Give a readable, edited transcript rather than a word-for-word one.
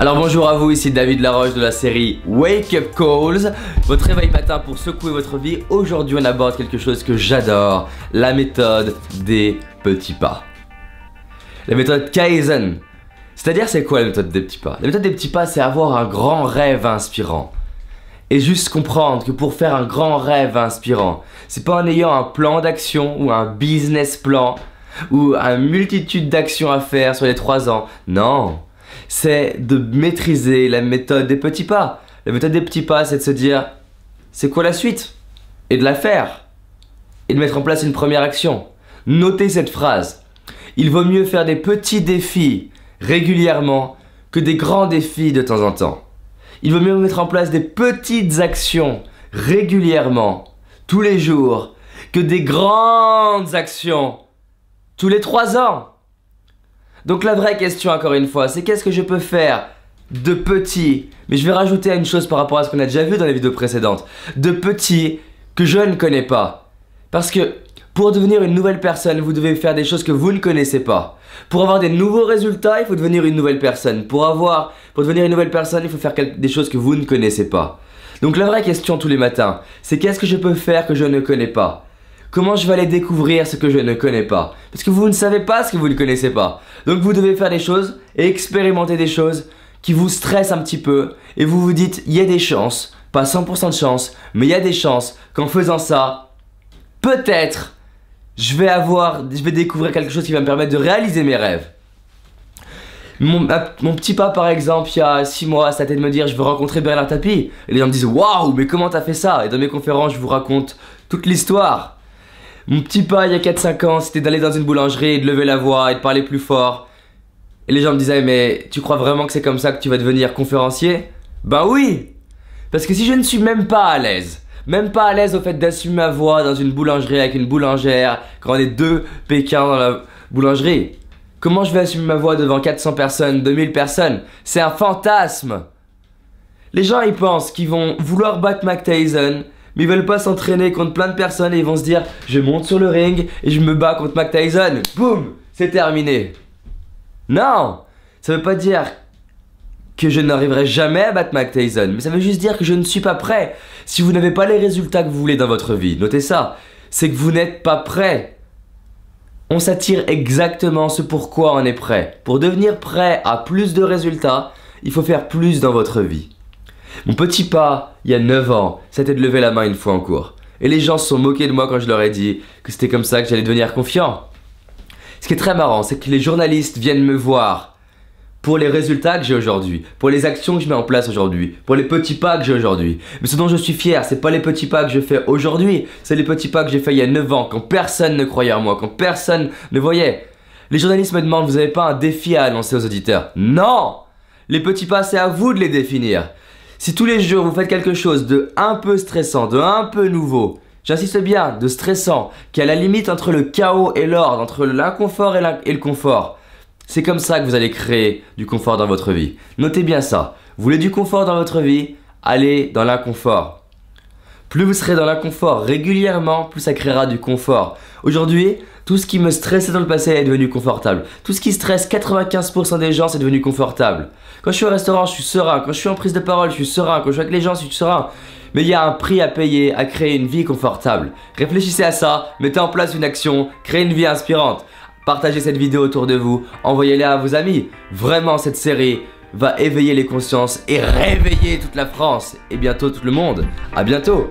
Alors bonjour à vous, ici David Laroche de la série Wake Up Calls, votre réveil matin pour secouer votre vie. Aujourd'hui on aborde quelque chose que j'adore, la méthode des petits pas. La méthode Kaizen. C'est-à-dire c'est quoi la méthode des petits pas? La méthode des petits pas, c'est avoir un grand rêve inspirant. Et juste comprendre que pour faire un grand rêve inspirant, c'est pas en ayant un plan d'action ou un business plan ou une multitude d'actions à faire sur les 3 ans. Non, c'est de maîtriser la méthode des petits pas. La méthode des petits pas, c'est de se dire c'est quoi la suite? Et de la faire. Et de mettre en place une première action. Notez cette phrase. Il vaut mieux faire des petits défis régulièrement que des grands défis de temps en temps. Il vaut mieux mettre en place des petites actions régulièrement, tous les jours, que des grandes actions tous les 3 ans. Donc la vraie question, encore une fois, c'est qu'est-ce que je peux faire de petit, mais je vais rajouter une chose par rapport à ce qu'on a déjà vu dans les vidéos précédentes, de petit que je ne connais pas. Parce que pour devenir une nouvelle personne, vous devez faire des choses que vous ne connaissez pas. Pour avoir des nouveaux résultats, il faut devenir une nouvelle personne. Pour devenir une nouvelle personne, il faut faire des choses que vous ne connaissez pas. Donc la vraie question tous les matins, c'est qu'est-ce que je peux faire que je ne connais pas? Comment je vais aller découvrir ce que je ne connais pas? Parce que vous ne savez pas ce que vous ne connaissez pas. Donc vous devez faire des choses et expérimenter des choses qui vous stressent un petit peu. Et vous vous dites, il y a des chances, pas 100% de chance, mais il y a des chances qu'en faisant ça, peut-être, je vais découvrir quelque chose qui va me permettre de réaliser mes rêves. Mon petit pas par exemple, il y a 6 mois, ça a été de me dire je veux rencontrer Bernard Tapie. Et les gens me disent waouh, mais comment t'as fait ça? Et dans mes conférences, je vous raconte toute l'histoire. Mon petit pas il y a 4-5 ans, c'était d'aller dans une boulangerie et de lever la voix et de parler plus fort. Et les gens me disaient mais tu crois vraiment que c'est comme ça que tu vas devenir conférencier? Ben oui! Parce que si je ne suis même pas à l'aise au fait d'assumer ma voix dans une boulangerie avec une boulangère, quand on est 2 Pékins dans la boulangerie, comment je vais assumer ma voix devant 400 personnes, 2000 personnes? C'est un fantasme! Les gens ils pensent qu'ils vont vouloir battre Mike Tyson, mais ils veulent pas s'entraîner contre plein de personnes et ils vont se dire je monte sur le ring et je me bats contre Mike Tyson. Boum, c'est terminé. Non, ça veut pas dire que je n'arriverai jamais à battre Mike Tyson, mais ça veut juste dire que je ne suis pas prêt. Si vous n'avez pas les résultats que vous voulez dans votre vie, notez ça, c'est que vous n'êtes pas prêt. On s'attire exactement ce pourquoi on est prêt. Pour devenir prêt à plus de résultats, il faut faire plus dans votre vie. Mon petit pas, il y a 9 ans, c'était de lever la main une fois en cours. Et les gens se sont moqués de moi quand je leur ai dit que c'était comme ça que j'allais devenir confiant. Ce qui est très marrant, c'est que les journalistes viennent me voir pour les résultats que j'ai aujourd'hui, pour les actions que je mets en place aujourd'hui, pour les petits pas que j'ai aujourd'hui. Mais ce dont je suis fier, c'est pas les petits pas que je fais aujourd'hui, c'est les petits pas que j'ai fait il y a 9 ans, quand personne ne croyait en moi, quand personne ne voyait. Les journalistes me demandent, vous n'avez pas un défi à annoncer aux auditeurs? Non! Les petits pas, c'est à vous de les définir. Si tous les jours vous faites quelque chose de un peu stressant, de un peu nouveau, j'insiste bien, de stressant, qui est à la limite entre le chaos et l'ordre, entre l'inconfort et le confort, c'est comme ça que vous allez créer du confort dans votre vie. Notez bien ça. Vous voulez du confort dans votre vie? Allez dans l'inconfort. Plus vous serez dans l'inconfort régulièrement, plus ça créera du confort. Aujourd'hui, tout ce qui me stressait dans le passé est devenu confortable. Tout ce qui stresse 95% des gens, c'est devenu confortable. Quand je suis au restaurant, je suis serein. Quand je suis en prise de parole, je suis serein. Quand je suis avec les gens, je suis serein. Mais il y a un prix à payer à créer une vie confortable. Réfléchissez à ça, mettez en place une action, créez une vie inspirante. Partagez cette vidéo autour de vous, envoyez-la à vos amis. Vraiment, cette série va éveiller les consciences et réveiller toute la France et bientôt tout le monde. À bientôt.